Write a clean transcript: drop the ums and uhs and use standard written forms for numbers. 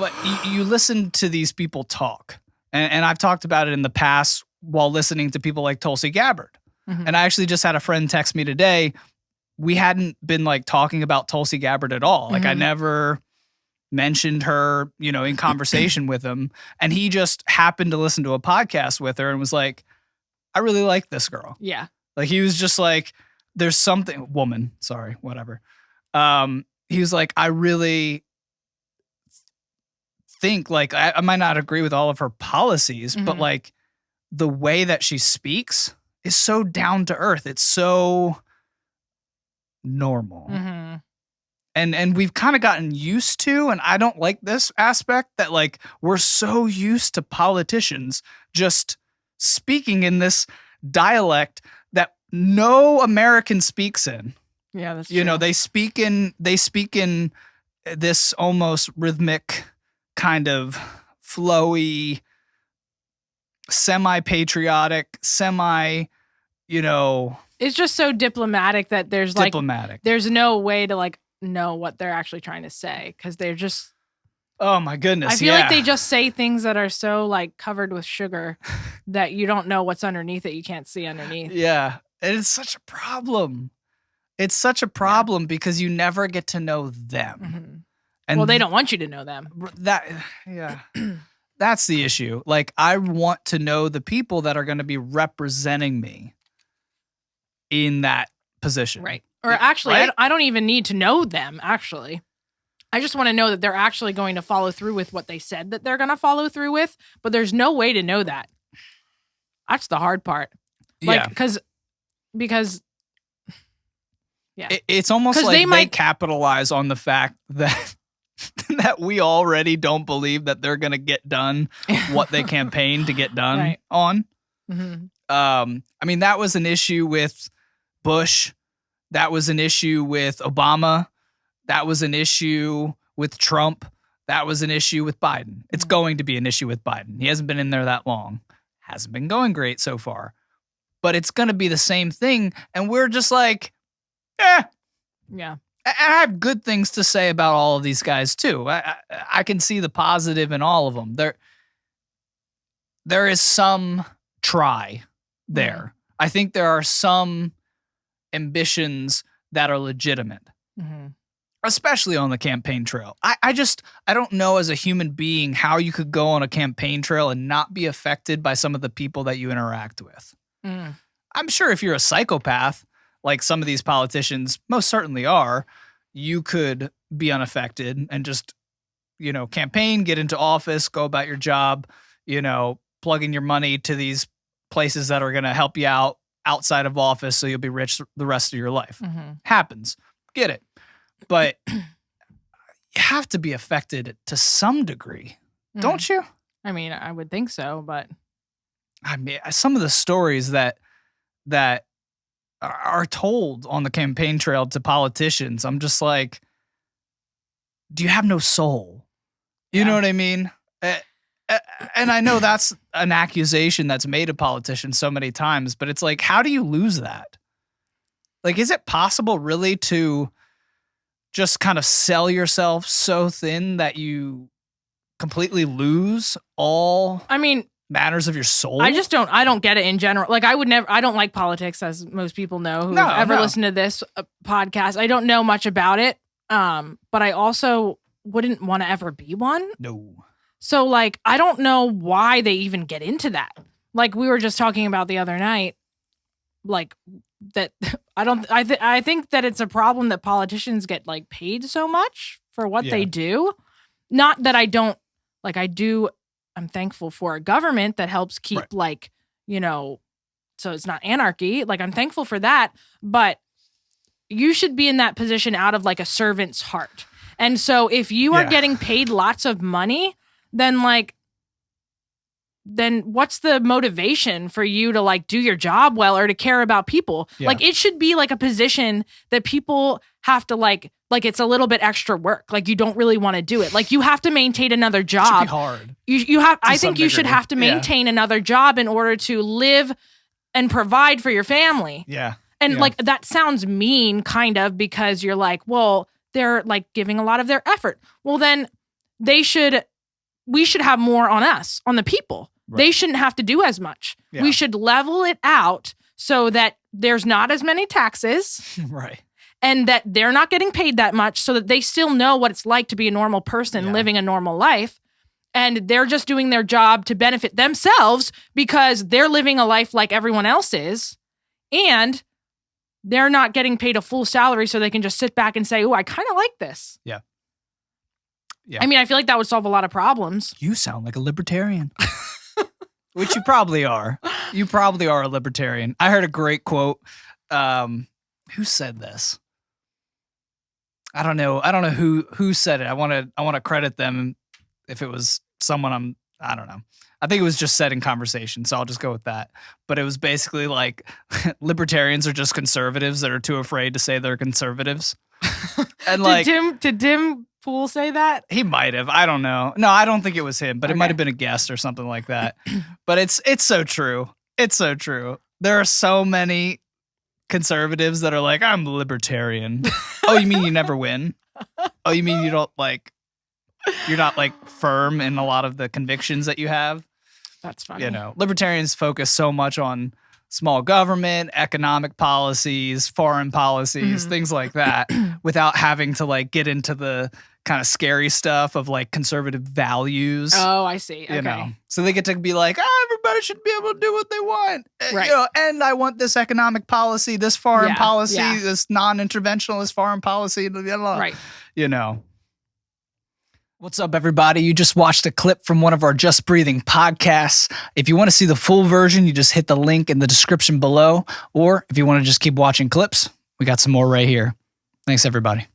But you listen to these people talk, and I've talked about it in the past while listening to people like Tulsi Gabbard. Mhm. And I actually just had a friend text me today. We hadn't been like talking about Tulsi Gabbard at all. Like I Mhm. never mentioned her, in conversation with him. And he just happened to listen to a podcast with her and was like, I really like this girl. Yeah. Like he was just like, there's something, woman, sorry, whatever. He was like, I really think like, I might not agree with all of her policies, but Mhm. like the way that she speaks is so down to earth. It's so normal. Mm-hmm. And we've kind of gotten used to, and I don't like this aspect that like we're so used to politicians just speaking in this dialect that no American speaks in. Yeah, that's You know, true. they speak in this almost rhythmic kind of flowy, semi-patriotic, It's just so diplomatic that there's like diplomatic. there's no way to like know what they're actually trying to say because they're just. Oh my goodness. I feel like they just say things that are so like covered with sugar that you don't know what's underneath it. You can't see underneath. Yeah. And it's such a problem. It's such a problem because you never get to know them. Mhm. And Well, they don't want you to know them. That's the issue. Like I want to know the people that are going to be representing me in that position. Right. Or actually, Right? I don't even need to know them, actually. I just want to know that they're actually going to follow through with what they said that they're going to follow through with, but there's no way to know that. That's the hard part. Like, Yeah. because It's almost 'Cause like they they might- capitalize on the fact that that we already don't believe that they're going to get done what they campaign to get done Right. on. Mhm. I mean, that was an issue with Bush. That was an issue with Obama. That was an issue with Trump. That was an issue with Biden. It's going to be an issue with Biden. He hasn't been in there that long. Hasn't been going great so far. But it's going to be the same thing. And we're just like, Yeah. And I have good things to say about all of these guys too. I can see the positive in all of them. There is some try there. I think there are some ambitions that are legitimate, Mhm. especially on the campaign trail. I don't know as a human being how you could go on a campaign trail and not be affected by some of the people that you interact with. Mm. I'm sure if you're a psychopath, like some of these politicians most certainly are, you could be unaffected and just, campaign, get into office, go about your job, plugging your money to these places that are going to help you out outside of office so you'll be rich the rest of your life. Mhm. Happens. Get it. But you have to be affected to some degree, don't you? I mean, I would think so, but I mean, some of the stories that are told on the campaign trail to politicians, I'm just like, do you have no soul? You know what I mean? And I know that's an accusation that's made of politicians so many times, but it's like, how do you lose that? Like, is it possible really to just kind of sell yourself so thin that you completely lose all I mean, matters of your soul? I don't get it in general. Like I don't like politics, as most people know who have ever listened to this podcast. I don't know much about it. But I also wouldn't want to ever be one. No. So like, I don't know why they even get into that. Like we were just talking about the other night, like that I think that it's a problem that politicians get like paid so much for what they do. Not that I don't like, I'm thankful for a government that helps keep so it's not anarchy. Like I'm thankful for that, but you should be in that position out of like a servant's heart. And so if you are getting paid lots of money, then what's the motivation for you to like do your job well or to care about people? Yeah. Like it should be like a position that people have to like it's a little bit extra work. Like you don't really want to do it. Like you have to maintain another job. It should be hard. You have. I some think you should degree. have to maintain another job in order to live and provide for your family. Yeah. And like that sounds mean, kind of, because you're like, well, they're like giving a lot of their effort. Well, then they should we should have more on us, on the people. Right. They shouldn't have to do as much. Yeah. We should level it out so that there's not as many taxes. Right. And that they're not getting paid that much so that they still know what it's like to be a normal person living a normal life. And they're just doing their job to benefit themselves because they're living a life like everyone else is. And they're not getting paid a full salary so they can just sit back and say, oh, I kind of like this. Yeah. I mean, I feel like that would solve a lot of problems. You sound like a libertarian. Which you probably are. You probably are a libertarian. I heard a great quote. Who said this? I don't know who said it. I want to credit them if it was someone I don't know. I think it was just said in conversation, so I'll just go with that. But it was basically like libertarians are just conservatives that are too afraid to say they're conservatives. And like did Tim Pool say that? He might have. I don't know. No, I don't think it was him, but it might have been a guest or something like that. But it's so true. It's so true. There are so many conservatives that are like, I'm libertarian. Oh, you mean you never win? Oh, you mean you don't like, you're not like firm in a lot of the convictions that you have? That's funny. You know, libertarians focus so much on small government, economic policies, foreign policies, things like that, without having to like get into the kind of scary stuff of like conservative values. Oh, I see. Okay. You know, so they get to be like, everybody should be able to do what they want. Right. You know, and I want this economic policy, this foreign policy, this non-interventionist foreign policy, blah, blah, blah. Right. You know. What's up, everybody? You just watched a clip from one of our Just Breathing podcasts. If you want to see the full version, you just hit the link in the description below. Or if you want to just keep watching clips, we got some more right here. Thanks, everybody.